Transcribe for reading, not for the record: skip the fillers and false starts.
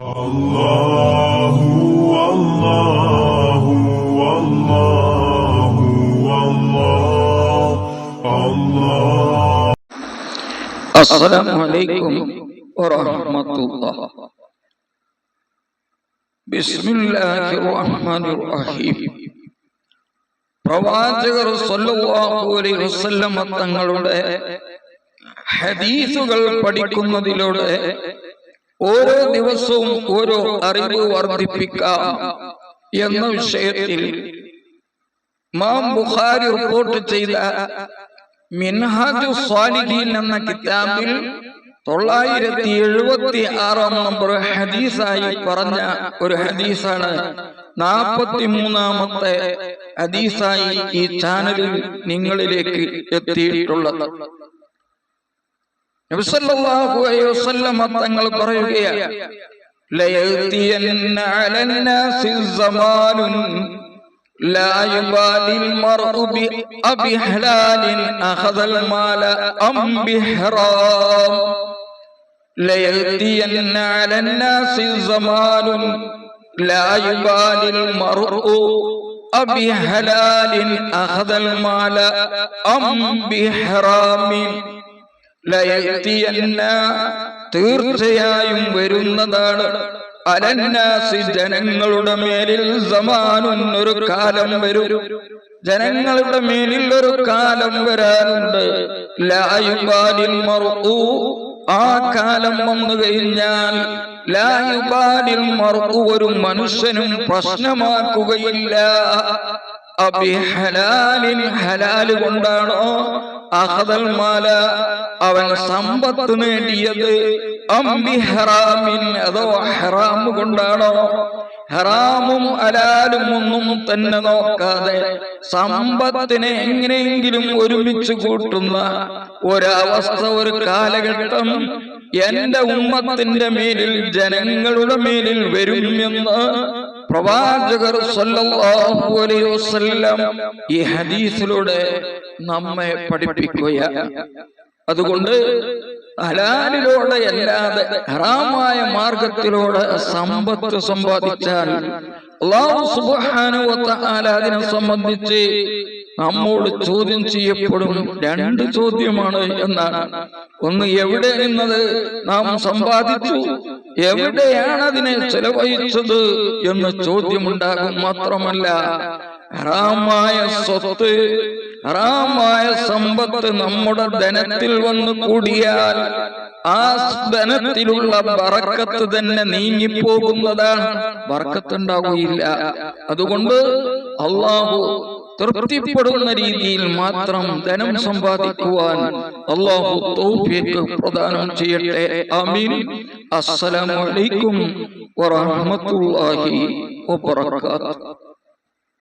അല്ലാഹു അല്ലാഹു അല്ലാഹു അല്ലാഹു. അസ്സലാമു അലൈക്കും വറഹ്മത്തുള്ളാഹി. ബിസ്മില്ലാഹിർ റഹ്മാനിർ റഹീം. പ്രവാചകർ സ്വല്ലല്ലാഹു അലൈഹി വസല്ലം തങ്ങളുടെ ഹദീസുകൾ പഠിക്കുന്നതിലൂടെ ഓരോ ദിവസവും ഓരോ അറിവ് വർദ്ധിപ്പിക്കാം എന്ന വിഷയത്തിൽ ഇമാം ബുഖാരി റിപ്പോർട്ട് ചെയ്ത മിൻഹാജുസ് സ്വാലിഹീൻ എന്ന കിതാബിൽ 976 നമ്പർ ഹദീസായി പറഞ്ഞ ഒരു ഹദീസാണ് 43ാമത്തെ ഹദീസായി ഈ ചാനലിൽ നിങ്ങളിലേക്ക് എത്തിയിട്ടുള്ളത്. നബി സല്ലല്ലാഹു അലൈഹി വസല്ലം തങ്ങൾ പറയുകയാണ്, ലയതിയന്ന അലന്നാസി സമാനുൻ ലാ യുബാലിൽ മർഉ ബി അബി ഹലാലിൻ അഖദൽ മാല അം ബിഹറാം. ലയതിയന്ന അലന്നാസി സമാനുൻ ലാ യുബാലിൽ മർഉ അബി ഹലാലിൻ അഖദൽ മാല അം ബിഹറാമിൻ. ലയതിയന്ന തീർച്ചയായും വരുന്നതാണ്, അലന്നാസി ജനങ്ങളുടെ മേലിൽ സമാനുൻ ഒരു കാലം വരും, ജനങ്ങളുടെ മേലിൽ ഒരു കാലം വരാനുണ്ട്. ലാ യുബാലിൽ മർഉ, ആ കാലം വന്നു കഴിഞ്ഞാൽ ലാ യുബാലിൽ മർഉ ഒരു മനുഷ്യനും പ്രശ്നമാക്കുകയില്ല. അബി ഹലാലിൻ ഹലാല് കൊണ്ടാണോ, അഖദൽ മാല അവൻ സമ്പത്ത് നേടിയത്, അം ബിഹറാമിൻ അതോ ഹറാം കൊണ്ടാണോ. ഹറാമും ഹലാലും ഒന്നും തന്നെ നോക്കാതെ സമ്പത്തിനെ എങ്ങനെയെങ്കിലും ഒരുമിച്ച് കൂട്ടുന്ന ഒരവസ്ഥ, ഒരു കാലഘട്ടം എന്റെ ഉമ്മത്തിന്റെ മേലിൽ, ജനങ്ങളുടെ മേലിൽ വരും എന്ന് പ്രവാചകർ സ്വല്ലല്ലാഹു അലൈഹി വസല്ലം ഈ ഹദീസിലൂടെ നമ്മെ പഠിപ്പിക്കുകയാണ്. അതുകൊണ്ട് ഹലാലിലൂടെ അല്ലാതെ ഹറാമായ മാർഗത്തിലൂടെ സമ്പത്ത് സമ്പാദിച്ചാൽ അല്ലാഹു സുബ്ഹാനഹു വ തആല അതിനെ സംബന്ധിച്ച് നമ്മോട് ചോദ്യം ചെയ്യപ്പെടും. 2 ചോദ്യമാണ് എന്നാണ്. ഒന്ന്, എവിടെ നിന്നത് നാം സമ്പാദിച്ചു, എവിടെയാണ് അതിനെ ചെലവഴിച്ചത് എന്ന് ചോദ്യമുണ്ടാകും. മാത്രമല്ല, ഹറാമായ സ്വത്ത്, ഹറാമായ സമ്പത്ത് നമ്മുടെ ധനത്തിൽ വന്നു കൂടിയാൽ ആ ധനത്തിലുള്ള ബറക്കത്ത് തന്നെ നീങ്ങിപ്പോകുന്നതാണ്, ബറക്കത്തുണ്ടാവുകയില്ല. അതുകൊണ്ട് അല്ലാഹു തൃപ്തിപ്പെടുന്ന രീതിയിൽ മാത്രം ധനം സമ്പാദിക്കുവാൻ അല്ലാഹു തൗഫീഖ് പ്രദാനം ചെയ്യട്ടെ. ആമീൻ. അസ്സലാമു അലൈക്കും വറഹ്മത്തുള്ളാഹി വബറകാതുഹു.